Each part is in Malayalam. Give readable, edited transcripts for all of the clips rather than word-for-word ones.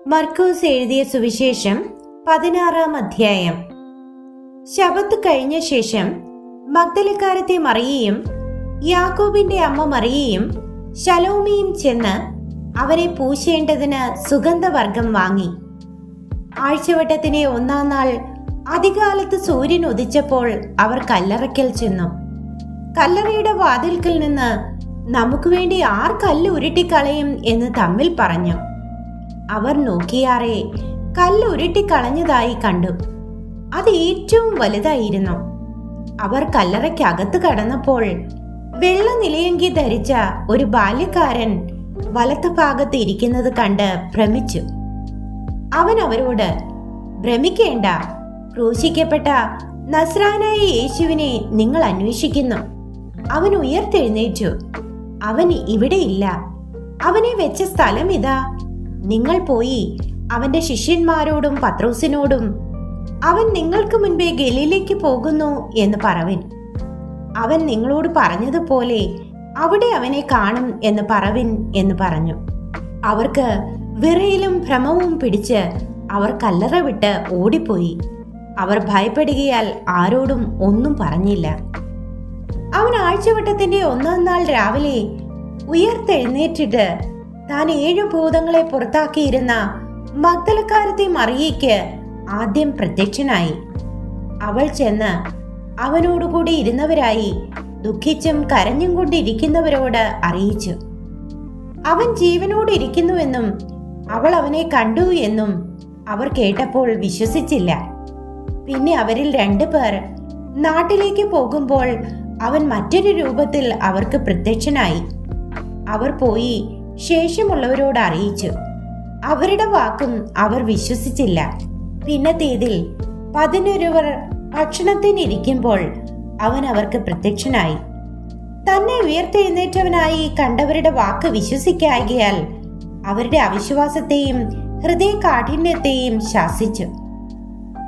മർക്കോസ് എഴുതിയ സുവിശേഷം 16-ാം അധ്യായം. ശബത്ത് കഴിഞ്ഞ ശേഷം മഗ്ദലക്കാരത്തി മറിയയും യാക്കോബിന്റെ അമ്മ മറിയയും ശലോമിയും ചെന്ന് അവരെ പൂശേണ്ടതിന് സുഗന്ധവർഗം വാങ്ങി. ആഴ്ചവട്ടത്തിലെ 1-ാം നാൾ അതികാലത്ത് സൂര്യൻ ഉദിച്ചപ്പോൾ അവർ കല്ലറയ്ക്കൽ ചെന്നു. കല്ലറയുടെ വാതിൽക്കൽ നിന്ന് നമുക്ക് വേണ്ടി ആർ കല്ല് ഉരുട്ടിക്കളയും എന്ന് തമ്മിൽ പറഞ്ഞു. അവർ നോക്കിയാറെ കല്ല് ഉരുട്ടിക്കളഞ്ഞതായി കണ്ടു. അത് ഏറ്റവും വലുതായിരുന്നു. അവർ കല്ലറയ്ക്കകത്ത് കടന്നപ്പോൾ വെള്ള നിലയങ്കി ധരിച്ച ഒരു ബാല്യക്കാരൻ വലത്ത് ഭാഗത്ത് ഇരിക്കുന്നത് കണ്ട് ഭ്രമിച്ചു. അവൻ അവരോട്, ഭ്രമിക്കേണ്ട, ക്രൂശിക്കപ്പെട്ട നസ്രാനായ യേശുവിനെ നിങ്ങൾ അന്വേഷിക്കുന്നു. അവൻ ഉയർത്തെഴുന്നേറ്റു. അവൻ ഇവിടെയില്ല. അവനെ വെച്ച സ്ഥലം ഇതാ. നിങ്ങൾ പോയി അവന്റെ ശിഷ്യന്മാരോടും പത്രോസിനോടും അവൻ നിങ്ങൾക്ക് മുൻപേ ഗലീലയ്ക്ക് പോകുന്നു എന്ന് പറവിൻ. അവൻ നിങ്ങളോട് പറഞ്ഞതുപോലെ അവിടെ അവനെ കാണും എന്ന് പറവിൻ എന്ന് പറഞ്ഞു. അവർക്ക് വിറയിലും ഭ്രമവും പിടിച്ച് അവർ കല്ലറ വിട്ട് ഓടിപ്പോയി. അവർ ഭയപ്പെടുകയാൽ ആരോടും ഒന്നും പറഞ്ഞില്ല. അവൻ ആഴ്ചവട്ടത്തിന്റെ 1-ാം നാൾ രാവിലെ ഉയർത്തെഴുന്നേറ്റിട്ട് താൻ 7 ഭൂതങ്ങളെ പുറത്താക്കിയിരുന്ന മഗ്ദലക്കാരത്തി മറിയയ്ക്ക് ആദ്യം പ്രത്യക്ഷനായി. അവൾ ചെന്ന് അവനോടുകൂടി ഇരുന്നവരായി ദുഃഖിച്ചും കരഞ്ഞും കൊണ്ടിരിക്കുന്നവരോട് അറിയിച്ചു. അവൻ ജീവനോട് ഇരിക്കുന്നുവെന്നും അവൾ അവനെ കണ്ടു എന്നും അവർ കേട്ടപ്പോൾ വിശ്വസിച്ചില്ല. പിന്നെ അവരിൽ 2 പേർ നാട്ടിലേക്ക് പോകുമ്പോൾ അവൻ മറ്റൊരു രൂപത്തിൽ അവർക്ക് പ്രത്യക്ഷനായി. അവർ പോയി ശേഷമുള്ളവരോട് അറിയിച്ചു. അവരുടെ വാക്കും അവർ വിശ്വസിച്ചില്ല. പിന്നത്തേതിൽ 11 ഭക്ഷണത്തിനിരിക്കുമ്പോൾ അവൻ അവർക്ക് പ്രത്യക്ഷനായി. തന്നെ ഉയർത്തെഴുന്നേറ്റവനായി കണ്ടവരുടെ വാക്ക് വിശ്വസിക്കായകയാൽ അവരുടെ അവിശ്വാസത്തെയും ഹൃദയ കാഠിന്യത്തെയും ശാസിച്ചു.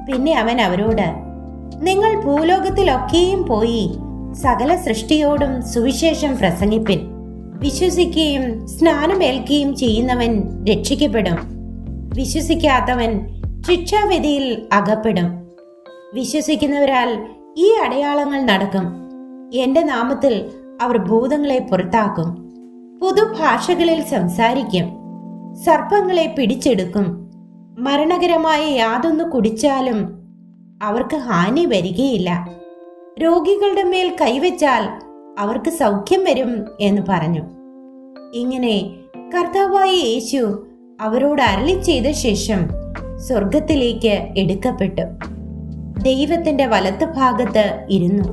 പിന്നെ അവൻ അവരോട്, നിങ്ങൾ ഭൂലോകത്തിലൊക്കെയും പോയി സകല സൃഷ്ടിയോടും സുവിശേഷം പ്രസംഗിപ്പിൻ. വിശ്വസിക്കുകയും സ്നാനമേൽക്കുകയും ചെയ്യുന്നവൻ രക്ഷിക്കപ്പെടും. വിശ്വസിക്കാത്തവൻ ശിക്ഷാവിധിയിൽ അകപ്പെടും. വിശ്വസിക്കുന്നവരാൽ ഈ അടയാളങ്ങൾ നടക്കും. എന്റെ നാമത്തിൽ അവർ ഭൂതങ്ങളെ പുറത്താക്കും. പുതുഭാഷകളിൽ സംസാരിക്കും. സർപ്പങ്ങളെ പിടിച്ചെടുക്കും. മരണകരമായ യാതൊന്നു കുടിച്ചാലും അവർക്ക് ഹാനി വരികയില്ല. രോഗികളുടെ മേൽ കൈവച്ചാൽ അവർക്ക് സൗഖ്യം വരും എന്ന് പറഞ്ഞു. ഇങ്ങനെ കർത്താവായ യേശു അവരോട് അരുളി ചെയ്ത ശേഷം സ്വർഗത്തിലേക്ക് എടുക്കപ്പെട്ടു. ദൈവത്തിന്റെ വലത്ത് ഭാഗത്ത് ഇരുന്നു.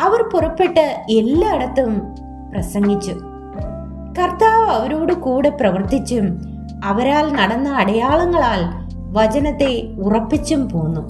അവർ പുറപ്പെട്ട് എല്ലായിടത്തും പ്രസംഗിച്ചു. കർത്താവ് അവരോട് കൂടെ പ്രവർത്തിച്ചും അവരാൽ നടന്ന അടയാളങ്ങളാൽ വചനത്തെ ഉറപ്പിച്ചും പോന്നു.